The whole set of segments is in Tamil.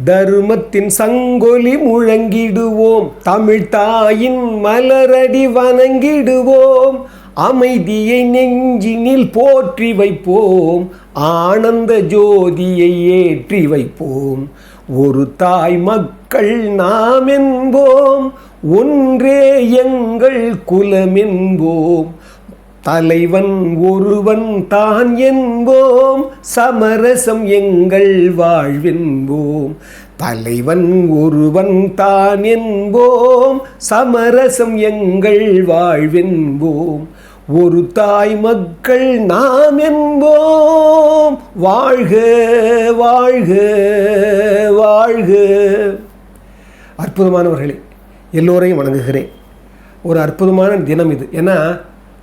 தருமத்தின் சங்கொலி முழங்கிடுவோம், தமிழ் தாயின் மலரடி வணங்கிடுவோம், அமைதியை நெஞ்சினில் போற்றி வைப்போம், ஆனந்த ஜோதியை ஏற்றி வைப்போம். ஒரு தாய் மக்கள் நாம் என்போம், ஒன்றே எங்கள் குலம் என்போம், தலைவன் ஒருவன் தான் என்போம், சமரசம் எங்கள் வாழ்வென்போம். தலைவன் ஒருவன் தான் என்போம், சமரசம் எங்கள் வாழ்வென்போம். ஒரு தாய் மக்கள் நாம் என்போம், வாழ்க வாழ்க வாழ்க. அற்புதமானவர்களே, எல்லோரையும் வணங்குகிறேன். ஒரு அற்புதமான தினம் இது. ஏன்னா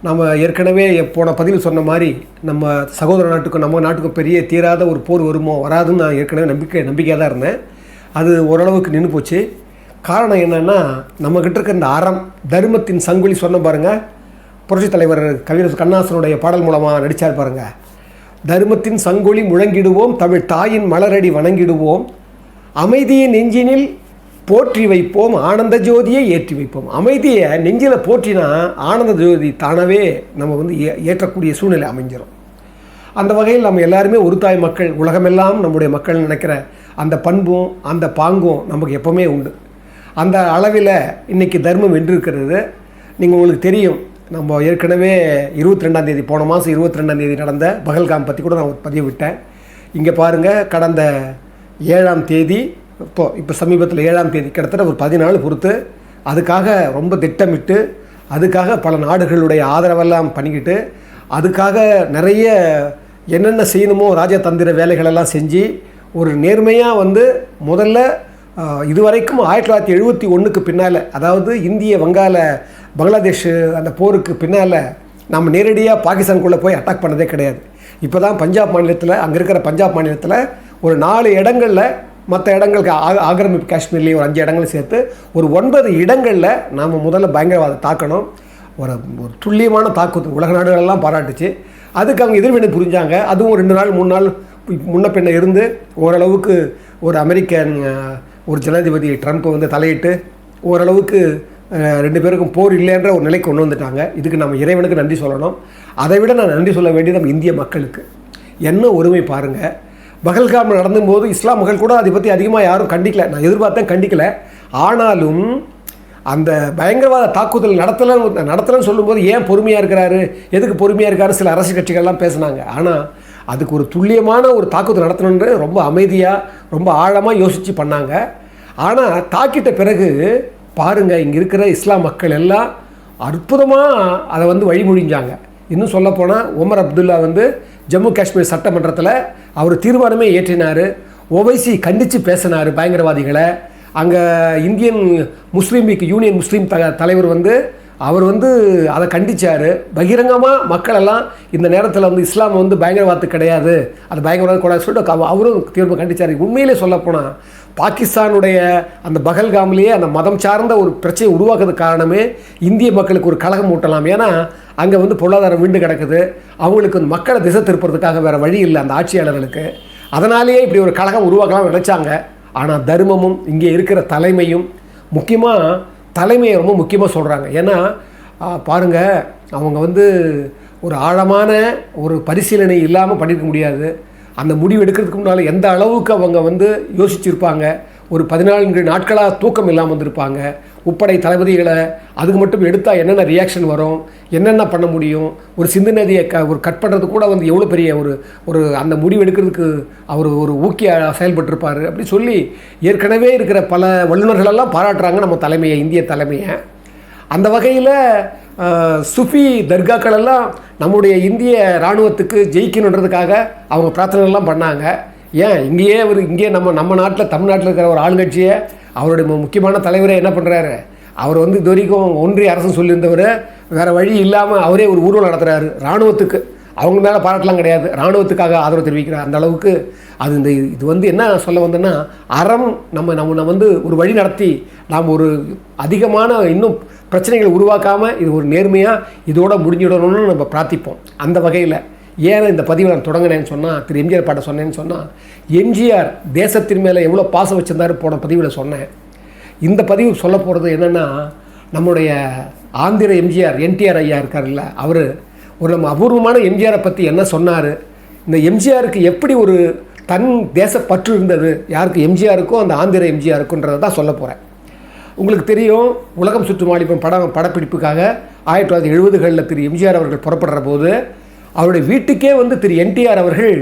நம்ம ஏற்கனவே போன பதிவில் சொன்ன மாதிரி நம்ம சகோதர நாட்டுக்கும் நம்ம நாட்டுக்கும் பெரிய தீராத ஒரு போர் வருமோ வராதுன்னு நான் ஏற்கனவே நம்பிக்கையாக தான் இருந்தேன். அது ஓரளவுக்கு நின்று போச்சு. காரணம் என்னென்னா, நம்மக்கிட்ட இருக்க இந்த அறம் தர்மத்தின் சங்குலி சொன்ன பாருங்கள், புரட்சித் தலைவர் கவிஞர் கண்ணதாசனுடைய பாடல் மூலமாக நடித்தார் பாருங்கள். தர்மத்தின் சங்குலி முழங்கிடுவோம், தமிழ் தாயின் மலரடி வணங்கிடுவோம், அமைதியின் நெஞ்சினில் போற்றி வைப்போம், ஆனந்த ஜோதியை ஏற்றி வைப்போம். அமைதியை நெஞ்சில் போற்றினா ஆனந்த ஜோதி தானாகவே நம்ம ஏற்றக்கூடிய சூழ்நிலை அமைஞ்சிடும். அந்த வகையில் நம்ம எல்லாருமே ஒரு தாய் மக்கள், உலகமெல்லாம் நம்முடைய மக்கள் நினைக்கிற அந்த பண்பும் அந்த பாங்கும் நமக்கு எப்போவுமே உண்டு. அந்த அளவில் இன்றைக்கி தர்மம் வென்றிருக்கிறது. உங்களுக்கு தெரியும், நம்ம ஏற்கனவே 22ஆம் தேதி, போன மாதம் 22ஆம் தேதி நடந்த பகல்காம் பற்றி கூட நான் பதிவு விட்டேன். இங்கே பாருங்கள், கடந்த 7ஆம் தேதி, இப்போ சமீபத்தில் 7ஆம் தேதி, கிட்டத்தட்ட ஒரு 10 நாள் பொறுத்து அதுக்காக ரொம்ப திட்டமிட்டு, அதுக்காக பல நாடுகளுடைய ஆதரவெல்லாம் பண்ணிக்கிட்டு, அதுக்காக நிறைய என்னென்ன செய்யணுமோ ராஜதந்திர வேலைகளெல்லாம் செஞ்சு ஒரு நேர்மையாக முதல்ல இதுவரைக்கும் 1971க்கு பின்னால், அதாவது இந்திய பங்களாதேஷ் அந்த போருக்கு பின்னால் நம்ம நேரடியாக பாகிஸ்தானுக்குள்ளே போய் அட்டாக் பண்ணதே கிடையாது. இப்போ தான் பஞ்சாப் மாநிலத்தில், அங்கே இருக்கிற பஞ்சாப் மாநிலத்தில் ஒரு 4 இடங்களில், மற்ற இடங்களுக்கு ஆக்கிரமிப்பு காஷ்மீர்லேயும் ஒரு 5 இடங்களும் சேர்த்து ஒரு 9 இடங்களில் நாம் முதல்ல பயங்கரவாதம் தாக்கணும். ஒரு துல்லியமான தாக்குதல் உலக நாடுகளெல்லாம் பாராட்டுச்சு. அதுக்கு அவங்க எதிர்வினை புரிஞ்சாங்க. அதுவும் 2 நாள் 3 நாள் முன்ன பின்ன இருந்து ஓரளவுக்கு ஒரு அமெரிக்கன் ஒரு ஜனாதிபதி ட்ரம்ப் தலையிட்டு ஓரளவுக்கு 2 பேருக்கும் போர் இல்லைன்ற ஒரு நிலைக்கு கொண்டு வந்துட்டாங்க. இதுக்கு நம்ம இறைவனுக்கு நன்றி சொல்லணும். அதை விட நான் நன்றி சொல்ல வேண்டியது நம்ம இந்திய மக்களுக்கு. என்ன ஒருமை பாருங்கள். பகல்காம் நடந்தும்போது இஸ்லாம் மக்கள் கூட அதை பற்றி அதிகமாக யாரும் கண்டிக்கலை. நான் எதிர்பார்த்தேன், கண்டிக்கலை. ஆனாலும் அந்த பயங்கரவாத தாக்குதல் நடத்தலைன்னு சொல்லும்போது ஏன் பொறுமையாக இருக்கிறாரு, எதுக்கு பொறுமையாக இருக்காரு சில அரசியல் கட்சிகள்லாம் பேசினாங்க. ஆனால் அதுக்கு ஒரு துல்லியமான ஒரு தாக்குதல் நடத்தணுன்னு ரொம்ப அமைதியாக ரொம்ப ஆழமாக யோசித்து பண்ணாங்க. ஆனால் தாக்கிட்ட பிறகு பாருங்கள், இங்கே இருக்கிற இஸ்லாம் மக்கள் எல்லாம் அற்புதமாக அதை வழிமொழிஞ்சாங்க. இன்னும் சொல்லப்போனால் உமர் அப்துல்லா ஜம்மு காஷ்மீர் சட்டமன்றத்தில் அவர் தீர்மானமே ஏற்றினார். ஓவைசி கண்டித்து பேசினார் பயங்கரவாதிகளை. அங்கே இந்தியன் முஸ்லீம் லீக் யூனியன் முஸ்லீம் தலைவர் அவர் அதை கண்டித்தார் பகிரங்கமாக. மக்களெல்லாம் இந்த நேரத்தில் இஸ்லாம் பயங்கரவாதத்துக்கு கிடையாது, அது பயங்கரவாதம் கூடாது சொல்லிட்டு அவரும் தீர்ப்பு கண்டித்தார். உண்மையிலே சொல்லப்போனால் பாகிஸ்தானுடைய அந்த பகல்காம்லேயே அந்த மதம் சார்ந்த ஒரு பிரச்சனையை உருவாக்குறதுக்கு காரணமே இந்திய மக்களுக்கு ஒரு கலகம் ஊட்டலாம். ஏன்னா அங்கே பொருளாதாரம் வீண்டு கிடக்குது. அவங்களுக்கு மக்களை திசை திருப்புறதுக்காக வேறு வழி இல்லை அந்த ஆட்சியாளர்களுக்கு. அதனாலேயே இப்படி ஒரு கலகம் உருவாக்கலாம் நினச்சாங்க. ஆனால் தர்மமும் இங்கே இருக்கிற தலைமையும், முக்கியமாக தலைமையை ரொம்ப முக்கியமாக சொல்கிறாங்க. ஏன்னா பாருங்கள், அவங்க ஒரு ஆழமான ஒரு பரிசீலனை இல்லாமல் பண்ணியிருக்க முடியாது. அந்த முடிவு எடுக்கிறதுக்கு முன்னால் எந்த அளவுக்கு அவங்க யோசிச்சுருப்பாங்க. ஒரு 14 நாட்களாக தூக்கம் இல்லாமல் வந்திருப்பாங்க. உப்படை தளபதிகளை அதுக்கு மட்டும் எடுத்தால் என்னென்ன ரியாக்ஷன் வரும், என்னென்ன பண்ண முடியும், ஒரு சிந்து நதியை ஒரு கட் பண்ணுறது கூட எவ்வளோ பெரிய ஒரு அந்த முடிவு எடுக்கிறதுக்கு அவர் ஒரு ஊக்கியாக செயல்பட்டிருப்பார் அப்படி சொல்லி ஏற்கனவே இருக்கிற பல வல்லுநர்களெல்லாம் பாராட்டுறாங்க நம்ம தலைமையை, இந்திய தலைமையை. அந்த வகையில் சுஃபி தர்காக்களெல்லாம் நம்முடைய இந்திய இராணுவத்துக்கு ஜெயிக்கணுன்றதுக்காக அவங்க பிரார்த்தனைலாம் பண்ணாங்க. ஏன் இங்கே நம்ம நாட்டில் தமிழ்நாட்டில் இருக்கிற ஒரு ஆளுங்கட்சியை அவருடைய முக்கியமான தலைவரை என்ன பண்ணுறாரு, அவர் இது வரைக்கும் ஒன்றிய அரசு சொல்லியிருந்தவர் வேறு வழி இல்லாமல் அவரே ஒரு ஊர்வலம் நடத்துகிறாரு. இராணுவத்துக்கு அவங்க மேலே பாராட்டலாம் கிடையாது, இராணுவத்துக்காக ஆதரவு தெரிவிக்கிறார். அந்த அளவுக்கு அது இது என்ன சொல்ல வந்தேன்னா, அறம் நம்ம ஒரு வழி நடத்தி நாம் ஒரு அதிகமான இன்னும் பிரச்சனைகளை உருவாக்காமல் இது ஒரு நேர்மையாக இதோடு முடிஞ்சிடணும்னு நம்ம பிரார்த்திப்போம். அந்த வகையில் ஏன் இந்த பதிவை நான் தொடங்கினேன்னு சொன்னால், திரு எம்ஜிஆர் பாட்டை சொன்னேன்னு சொன்னால், எம்ஜிஆர் தேசத்தின் மேலே எவ்வளோ பாசம் வச்சுருந்தாரு போன பதிவில் சொன்னேன். இந்த பதிவு சொல்ல போகிறது என்னென்னா, நம்முடைய ஆந்திர எம்ஜிஆர் என்டிஆர் ஐயா இருக்கார்ல, அவர் ஒரு நம்ம அபூர்வமான எம்ஜிஆரை பற்றி என்ன சொன்னார், இந்த எம்ஜிஆருக்கு எப்படி ஒரு தன் தேசப்பற்று இருந்தது, யாருக்கு எம்ஜிஆருக்கும் அந்த ஆந்திர எம்ஜிஆருக்குன்றதை தான் சொல்ல போகிறேன். உங்களுக்கு தெரியும், உலகம் சுற்றும் வாலிபன் படப்பிடிப்புக்காக 1970களில் திரு எம்ஜிஆர் அவர்கள் புறப்படுற போது அவருடைய வீட்டுக்கே வந்து திரு என்டிஆர் அவர்கள்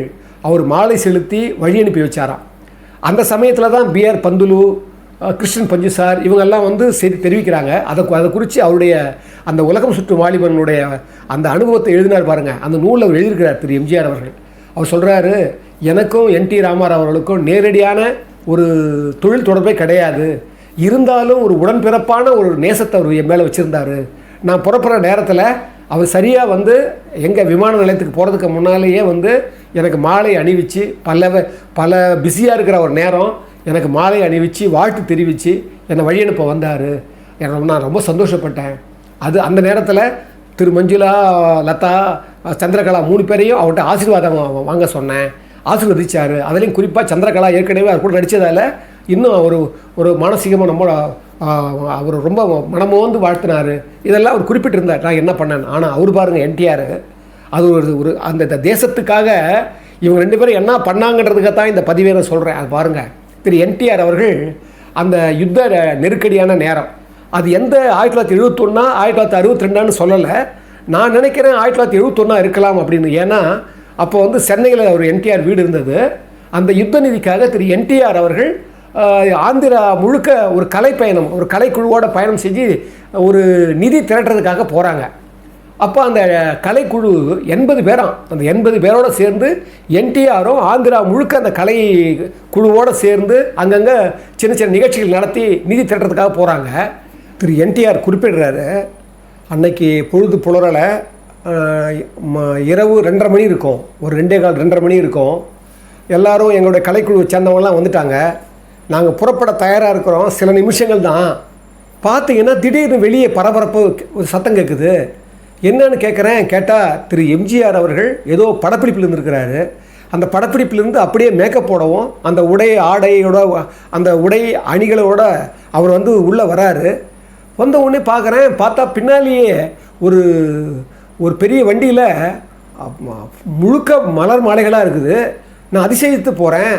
அவர் மாலை செலுத்தி வழி அனுப்பி வச்சாராம். அந்த சமயத்தில் தான் பிஆர் பந்துலு, கிருஷ்ணன் பஞ்சு சார் இவங்கெல்லாம் வந்து செய்தி தெரிவிக்கிறாங்க. அதை குறித்து அவருடைய அந்த உலகம் சுற்றும் வாலிபனுடைய அந்த அனுபவத்தை எழுதினார் பாருங்கள். அந்த நூலில் எழுதியிருக்கிறார் திரு எம்ஜிஆர் அவர்கள். அவர் சொல்கிறாரு, எனக்கும் என்டி ராமாராவ் அவர்களுக்கும் நேரடியான ஒரு தொழில் தொடர்பே கிடையாது, இருந்தாலும் ஒரு உடன்பிறப்பான ஒரு நேசத்தை அவர் என் மேலே வச்சுருந்தார். நான் புறப்படுற நேரத்தில் அவர் சரியாக வந்து எங்கள் விமான நிலையத்துக்கு போகிறதுக்கு முன்னாலேயே வந்து எனக்கு மாலை அணிவித்து பல பிஸியாக இருக்கிற ஒரு நேரம் எனக்கு மாலை அணிவித்து வாழ்த்து தெரிவித்து என்னை வழி அனுப்ப வந்தார். நான் ரொம்ப சந்தோஷப்பட்டேன். அந்த நேரத்தில் திரு மஞ்சுளா, லதா, சந்திரகலா 3 பேரையும் அவர்கிட்ட ஆசீர்வாதம் வாங்க சொன்னேன். ஆசீர்வதிச்சார். அதுலேயும் குறிப்பாக சந்திரகலா ஏற்கனவே அவர் கூட நடித்ததால் இன்னும் ஒரு மானசீகமாக அவர் ரொம்ப மனமோந்து வாழ்த்தினார். இதெல்லாம் அவர் குறிப்பிட்டிருந்தார் நான் என்ன பண்ணேன். ஆனால் அவர் பாருங்கள், என்டிஆர் அது ஒரு அந்த தேசத்துக்காக இவங்க 2 பேரும் என்ன பண்ணாங்கன்றதுக்காக தான் இந்த பதிவை நான் சொல்கிறேன். அது பாருங்கள், திரு என்டிஆர் அவர்கள் அந்த யுத்த நெருக்கடியான நேரம், அது எந்த 1971 1962 சொல்லலை. நான் நினைக்கிறேன் 1971 இருக்கலாம் அப்படின்னு. ஏன்னா அப்போ வந்து சென்னையில் ஒரு என்டிஆர் வீடு இருந்தது. அந்த யுத்த நிதிக்காக திரு என்டிஆர் அவர்கள் ஆந்திரா முழுக்க ஒரு கலைப்பயணம், ஒரு கலைக்குழுவோட பயணம் செஞ்சு ஒரு நிதி திரட்டுறதுக்காக போகிறாங்க. அப்போ அந்த கலைக்குழு 80 பேராம். அந்த 80 பேரோடு சேர்ந்து என்டிஆரும் ஆந்திரா முழுக்க அந்த கலை குழுவோடு சேர்ந்து அங்கங்கே சின்ன சின்ன நிகழ்ச்சிகள் நடத்தி நிதி திரட்டுறதுக்காக போகிறாங்க. திரு என்டிஆர் குறிப்பிடுறாரு, அன்னைக்கு பொழுது புலரலை, இரவு 2:30 மணி இருக்கும், ஒரு 2:15 மணி இருக்கும். எல்லோரும் எங்களுடைய கலைக்குழு சேர்ந்தவங்களாம் வந்துட்டாங்க. நாங்கள் புறப்பட தயாராக இருக்கிறோம். சில நிமிஷங்கள் தான் பார்த்தீங்கன்னா திடீர்னு வெளியே பரபரப்பு ஒரு சத்தம் கேட்குது. என்னன்னு கேட்டால் திரு எம்ஜிஆர் அவர்கள் ஏதோ படப்பிடிப்பில் இருந்திருக்கிறாரு. அந்த படப்பிடிப்பிலிருந்து அப்படியே மேக்கப் போடவும் அந்த ஆடையோட அந்த உடை அணிகளோட அவர் வந்து உள்ளே வராரு. வந்த உடனே பார்த்தா பின்னாலேயே ஒரு பெரிய வண்டியில் முழுக்க மலர் மாலைகளாக இருக்குது. நான் அதிசயித்து போகிறேன்.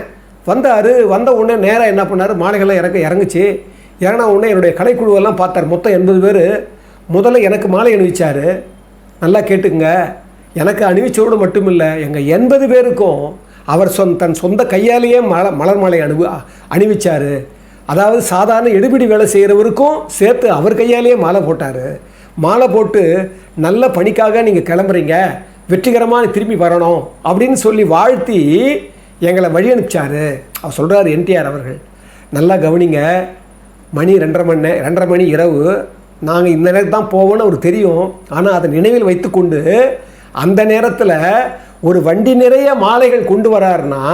வந்த உடனே நேராக என்ன பண்ணார், மாலைகள்லாம் இறங்குச்சு. இறங்கினா உடனே என்னுடைய கலைக்குழுவெல்லாம் பார்த்தார். மொத்தம் 80 பேர். முதல்ல எனக்கு மாலை அணிவிச்சார். நல்லா கேட்டுக்குங்க, எனக்கு அணிவிச்சோடு மட்டும் இல்லை, எங்கள் 80 பேருக்கும் அவர் தன் சொந்த கையாலேயே மலர் மாலை அணிவிச்சார். அதாவது சாதாரண எடுபிடி வேலை செய்கிறவருக்கும் சேர்த்து அவர் கையாலேயே மாலை போட்டார். மாலை போட்டு நல்ல பணிக்காக நீங்கள் கிளம்புறீங்க, வெற்றிகரமாக திரும்பி வரணும் அப்படின்னு சொல்லி வாழ்த்தி எங்களை வழி அனுப்பிச்சார். அவர் சொல்கிறார் என்டிஆர் அவர்கள். நல்லா கவனிங்க, மணி 2:30 மணி இரவு. நாங்கள் இந்த நேரத்துக்கு தான் போவோன்னு அவருக்கு தெரியும். ஆனால் அதை நினைவில் வைத்துக்கொண்டு அந்த நேரத்தில் ஒரு வண்டி நிறைய மாலைகள் கொண்டு வராருன்னா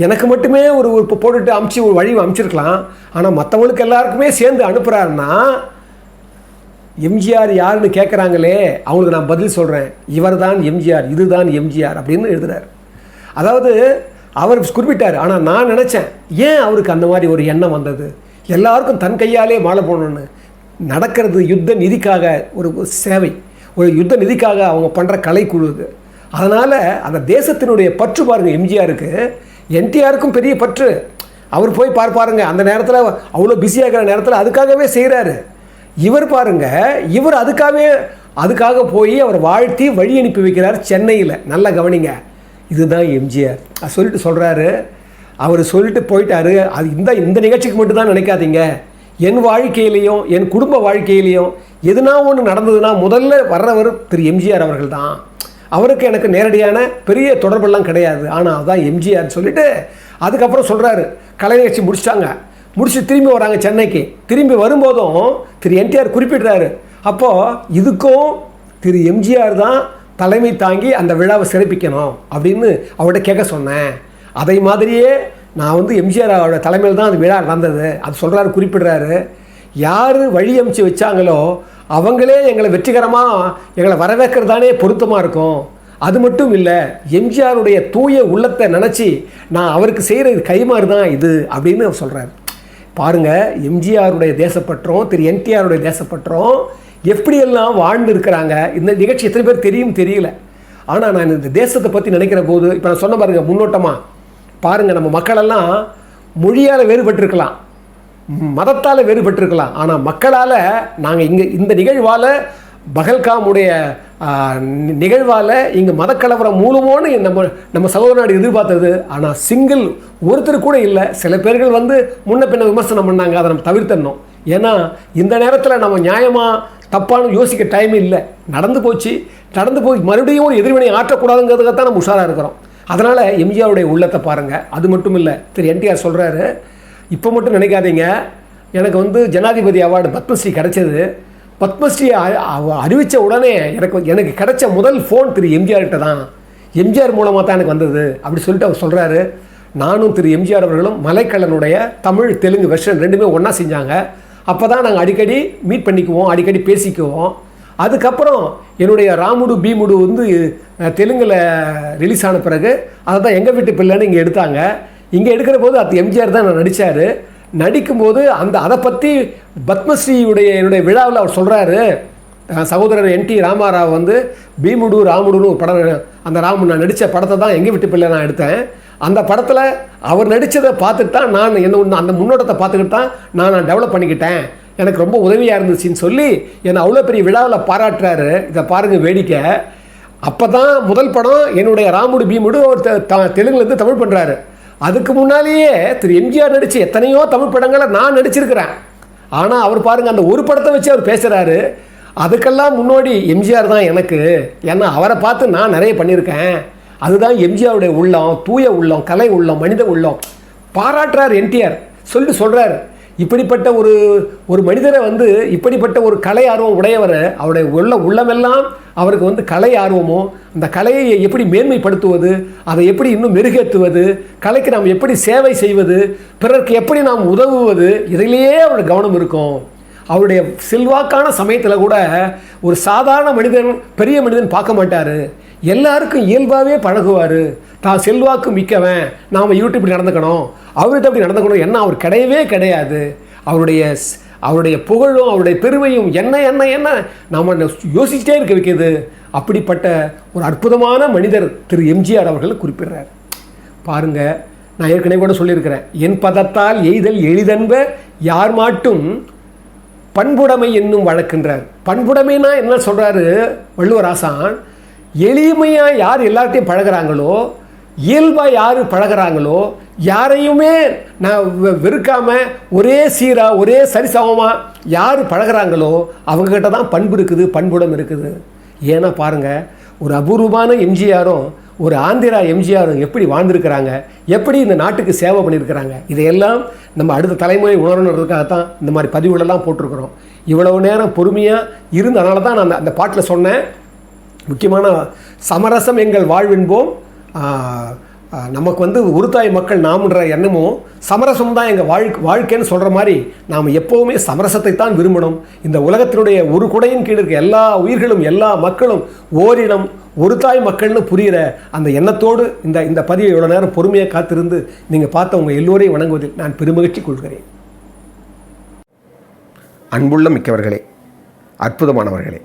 எனக்கு மட்டுமே ஒரு போட்டுட்டு ஒரு வழி அமைச்சிருக்கலாம். ஆனால் மற்றவங்களுக்கு எல்லாருக்குமே சேர்ந்து அனுப்புகிறாருன்னா எம்ஜிஆர் யாருன்னு கேட்குறாங்களே, அவங்களுக்கு நான் பதில் சொல்கிறேன், இவர் தான் எம்ஜிஆர், இதுதான் எம்ஜிஆர் அப்படின்னு எழுதுகிறார். அதாவது அவர் குறிப்பிட்டார். ஆனால் நான் நினச்சேன், ஏன் அவருக்கு அந்த மாதிரி ஒரு எண்ணம் வந்தது? எல்லாருக்கும் தன் கையாலே மாலை போடணுன்னு நடக்கிறது யுத்த நிதிக்காக, ஒரு சேவை, ஒரு யுத்த நிதிக்காக அவங்க பண்ணுற கலைக்குழு இது. அதனால் அந்த தேசத்தினுடைய பற்று பாருங்கள் எம்ஜிஆருக்கு. என்டிஆருக்கும் பெரிய பற்று. அவர் போய் பார்ப்பாருங்க, அந்த நேரத்தில் அவ்வளோ பிஸியாக இருக்கிற நேரத்தில் அதுக்காகவே செய்கிறாரு. இவர் பாருங்கள், இவர் அதுக்காக போய் அவர் வாழ்த்தி வழி அனுப்பி வைக்கிறார் சென்னையில். நல்லா கவனிங்க, இதுதான் எம்ஜிஆர். சொல்லிட்டு சொல்கிறாரு, அவர் சொல்லிட்டு போயிட்டாரு. அது இந்த நிகழ்ச்சிக்கு மட்டும்தான் நினைக்காதீங்க, என் வாழ்க்கையிலையும் என் குடும்ப வாழ்க்கையிலையும் எதுனா ஒன்று நடந்ததுன்னா முதல்ல வர்றவர் திரு எம்ஜிஆர் அவர்கள் தான். அவருக்கு எனக்கு நேரடியான பெரிய தொடர்பெல்லாம் கிடையாது, ஆனால் அதுதான் எம்ஜிஆர் சொல்லிவிட்டு அதுக்கப்புறம் சொல்கிறாரு. கலை நிகழ்ச்சி முடிச்சு திரும்பி வராங்க சென்னைக்கு. திரும்பி வரும்போதும் திரு என்டிஆர் குறிப்பிடுறாரு, அப்போது இதுக்கும் திரு எம்ஜிஆர் தான் தலைமை தாங்கி அந்த விழாவை சிறப்பிக்கணும் அப்படின்னு அவர்கிட்ட கேட்க சொன்னேன். அதை மாதிரியே நான் வந்து எம்ஜிஆர் அவரோட தலைமையில் தான் அந்த விழா நடந்தது. அது சொல்கிறாரு, குறிப்பிடுறாரு. யார் வழி அமைச்சு வச்சாங்களோ அவங்களே எங்களை வெற்றிகரமாக எங்களை வரவேற்கிறது தானே பொருத்தமாக இருக்கும். அது மட்டும் இல்லை, எம்ஜிஆருடைய தூய உள்ளத்தை நினச்சி நான் அவருக்கு செய்கிற இது கைமாறு தான் இது அப்படின்னு அவர் சொல்கிறார். பாருங்கள், எம்ஜிஆருடைய தேசப்பற்றும் திரு என்டிஆருடைய தேசப்பற்றும் எப்படியெல்லாம் வாழ்ந்து இருக்கிறாங்க. இந்த நிகழ்ச்சி எத்தனை பேர் தெரியும் தெரியல. ஆனால் நான் இந்த தேசத்தை பற்றி நினைக்கிற போது இப்போ நான் சொன்ன பாருங்கள், முன்னோட்டமாக பாருங்கள், நம்ம மக்களெல்லாம் மொழியால் வேறுபட்டிருக்கலாம், மதத்தால் வேறுபட்டிருக்கலாம், ஆனால் மக்களால் நாங்கள் இங்கே இந்த நிகழ்வால் பகல்காமுடைய நிகழ்வால் இங்கே மதக்கலவரம் மூலமோன்னு நம்ம சகோதர நாடு எதிர்பார்த்தது. ஆனால் சிங்கிள் ஒருத்தர் கூட இல்லை. சில பேர்கள் வந்து முன்ன பின்ன விமர்சனம் பண்ணாங்க, அதை நம்ம தவிர்த்தணும். ஏன்னா இந்த நேரத்தில் நம்ம நியாயமாக தப்பான யோசிக்க டைம் இல்லை. நடந்து போய் மறுபடியும் ஒரு எதிர்வினை ஆற்றக்கூடாதுங்கிறதுக்காக நம்ம உஷாராக இருக்கிறோம். அதனால் எம்ஜிஆருடைய உள்ளத்தை பாருங்கள். அது மட்டும் இல்லை, திரு என்டிஆர் சொல்கிறாரு, இப்போ மட்டும் நினைக்காதீங்க, எனக்கு வந்து ஜனாதிபதி அவார்டு பத்மஸ்ரீ கிடைச்சது. பத்மஸ்ரீ அறிவித்த உடனே எனக்கு கிடைச்ச முதல் ஃபோன் திரு எம்ஜிஆர்கிட்ட தான். எம்ஜிஆர் மூலமாக தான் எனக்கு வந்தது அப்படி சொல்லிட்டு அவர் சொல்கிறாரு. நானும் திரு எம்ஜிஆர் அவர்களும் மலைக்கல்லனுடைய தமிழ் தெலுங்கு வெர்ஷன் ரெண்டுமே ஒன்றா செஞ்சாங்க. அப்போ தான் நாங்கள் அடிக்கடி மீட் பண்ணிக்குவோம், அடிக்கடி பேசிக்குவோம். அதுக்கப்புறம் என்னுடைய ராமுடு பீமுடு வந்து தெலுங்கில் ரிலீஸ் ஆன பிறகு அதை தான் எங்கள் வீட்டு பிள்ளைன்னு இங்கே எடுத்தாங்க. இங்கே எடுக்கிற போது அது எம்ஜிஆர் தான் நான் நடித்தார். நடிக்கும்போது அதை பற்றி என்னுடைய விழாவில் அவர் சொல்கிறாரு. சகோதரர் என்டி ராமாராவ் வந்து பீமுடு ராமுடுன்னு ஒரு படம், அந்த ராமு நான் நடித்த படத்தை தான் எங்கள் வீட்டு பிள்ளை நான் எடுத்தேன். அந்த படத்தில் அவர் நடித்ததை பார்த்துட்டு தான் நான் அந்த முன்னோட்டத்தை பார்த்துக்கிட்டு தான் நான் டெவலப் பண்ணிக்கிட்டேன். எனக்கு ரொம்ப உதவியாக இருந்துச்சுன்னு சொல்லி என்னை அவ்வளோ பெரிய விழாவில் பாராட்டுறாரு. இதை பாருங்கள் வேடிக்கை. அப்போ தான் முதல் படம் என்னுடைய ராமுடு பீமுடு அவர் தெலுங்குலேருந்து தமிழ் பண்ணுறாரு. அதுக்கு முன்னாலேயே திரு எம்ஜிஆர் நடித்த எத்தனையோ தமிழ் படங்களை நான் நடிச்சிருக்கிறேன். ஆனால் அவர் பாருங்கள், அந்த ஒரு படத்தை வச்சு அவர் பேசுகிறாரு. அதுக்கெல்லாம் முன்னோடி எம்ஜிஆர் தான் எனக்கு. ஏன்னா அவரை பார்த்து நான் நிறைய பண்ணியிருக்கேன். அதுதான் எம்ஜிஆருடைய உள்ளம், தூய உள்ளம், கலை உள்ளம், மனித உள்ளம். பாராட்டுறார் என்டிஆர். சொல்கிறார், இப்படிப்பட்ட ஒரு மனிதரை வந்து இப்படிப்பட்ட ஒரு கலை ஆர்வம் உடையவர், அவருடைய உள்ளமெல்லாம் அவருக்கு வந்து கலை ஆர்வமோ, அந்த கலையை எப்படி மேன்மைப்படுத்துவது, அதை எப்படி இன்னும் மெருகேற்றுவது, கலைக்கு நாம் எப்படி சேவை செய்வது, பிறருக்கு எப்படி நாம் உதவுவது, இதிலேயே அவருடைய கவனம் இருக்கும். அவருடைய செல்வாக்கான சமயத்தில் கூட ஒரு சாதாரண மனிதன் பெரிய மனிதன் பார்க்க மாட்டார். எல்லாருக்கும் இயல்பாகவே பழகுவார். தான் செல்வாக்கு மிக்கவன், நாம் இவர்கிட்ட இப்படி நடந்துக்கணும், அவர்கிட்ட அப்படி நடந்துக்கணும் என்ன அவர் கிடையவே கிடையாது. அவருடைய புகழும் அவருடைய பெருமையும் என்ன நாம் யோசிச்சுட்டே இருக்க வைக்கிது. அப்படிப்பட்ட ஒரு அற்புதமான மனிதர் திரு எம்ஜிஆர் அவர்கள் குறிப்பிடுறார். பாருங்கள், நான் ஏற்கனவே கூட சொல்லியிருக்கிறேன், என் பதத்தால் எய்தல் எளிதன்ப யார் மாட்டும் பண்புடைமை என்னும் வழக்குன்றார். பண்புடைமைனா என்ன சொல்கிறாரு வள்ளுவராசான்? எளிமையாக யார் எல்லார்ட்டையும் பழகிறாங்களோ, இயல்பாக யார் பழகிறாங்களோ, யாரையுமே நான் வெறுக்காமல் ஒரே சீராக ஒரே சரிசமமாக யார் பழகிறாங்களோ அவங்கக்கிட்ட தான் பண்பு இருக்குது, பண்புடம் இருக்குது. ஏன்னா பாருங்கள், ஒரு அபூர்வமான எம்ஜிஆரும் ஒரு ஆந்திரா எம்ஜிஆரும் எப்படி வாழ்ந்துருக்கிறாங்க, எப்படி இந்த நாட்டுக்கு சேவை பண்ணியிருக்கிறாங்க. இதையெல்லாம் நம்ம அடுத்த தலைமுறை உணரணுன்றதுக்காகத்தான் இந்த மாதிரி பதிவுகளெல்லாம் போட்டிருக்கிறோம். இவ்வளவு நேரம் பொறுமையாக இருந்தனால தான் நான் அந்த பாட்டில் சொன்னேன். முக்கியமான சமரசம் எங்கள் வாழ்வின்போம், நமக்கு வந்து உருத்தாய் மக்கள் நாம்ன்ற எண்ணமும் சமரசம் தான் எங்கள் வாழ்க்கைன்னு சொல்கிற மாதிரி நாம் எப்போவுமே சமரசத்தை தான் விரும்பணும். இந்த உலகத்தினுடைய ஒரு குடையின் கீழ் இருக்க எல்லா உயிர்களும் எல்லா மக்களும் ஓரினம் ஒரு தாய் மக்கள்னு புரிகிற அந்த எண்ணத்தோடு இந்த பதிவை இவ்வளோ நேரம் பொறுமையாக காத்திருந்து நீங்கள் பார்த்த உங்கள் எல்லோரையும் வணங்குவதில் நான் பெருமகிழ்ச்சி கொள்கிறேன். அன்புள்ள மிக்கவர்களே, அற்புதமானவர்களே,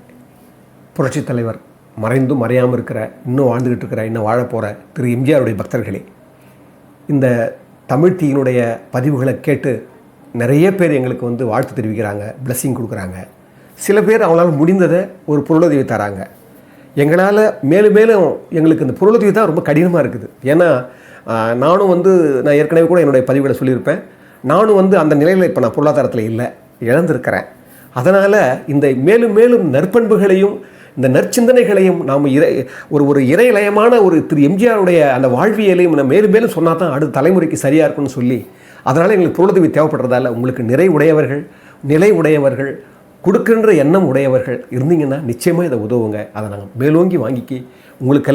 புரட்சித் தலைவர் மறைந்தும் மறையாமல் இருக்கிற, இன்னும் வாழ்ந்துக்கிட்டு இருக்கிற, இன்னும் வாழப்போகிற திரு எம்ஜிஆருடைய பக்தர்களே, இந்த தமிழ் தீயினுடைய பதிவுகளை கேட்டு நிறைய பேர் எங்களுக்கு வந்து வாழ்த்து தெரிவிக்கிறாங்க, பிளஸ்ஸிங் கொடுக்குறாங்க. சில பேர் அவங்களால முடிந்ததை ஒரு பொருளுதவி தராங்க. எங்களால் மேலும் மேலும் எங்களுக்கு இந்த பொருளுதவி தான் ரொம்ப கடினமாக இருக்குது. ஏன்னா நானும் வந்து நான் ஏற்கனவே கூட என்னுடைய பதிவுகளை சொல்லியிருப்பேன், நானும் வந்து அந்த நிலையில் இப்போ நான் பொருளாதாரத்தில் இல்லை, இழந்திருக்கிறேன். அதனால் இந்த மேலும் மேலும் நற்பண்புகளையும் இந்த நற்சிந்தனைகளையும் நாம் ஒரு இறைலயமான ஒரு திரு எம்ஜிஆருடைய அந்த வாழ்வியலையும் நம்ம மேலும் மேலும் சொன்னால் தான் அடுத்த தலைமுறைக்கு சரியாக இருக்கும்னு சொல்லி, அதனால் எங்களுக்கு பொருளுதவி தேவைப்படுறதால உங்களுக்கு நிலை உடையவர்கள் கொடுக்கின்ற எண்ணம் உடையவர்கள் இருந்தீங்கன்னா நிச்சயமாக இதை உதவுங்க. அதை நாங்கள் மேலோங்கி வாங்கிக்கி உங்களுக்கு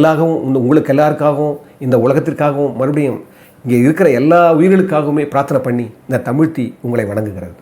எல்லாருக்காகவும் இந்த உலகத்திற்காகவும் மறுபடியும் இங்கே இருக்கிற எல்லா உயிர்களுக்காகவுமே பிரார்த்தனை பண்ணி இந்த தமிழ்த்தி உங்களை வணங்குகிறது.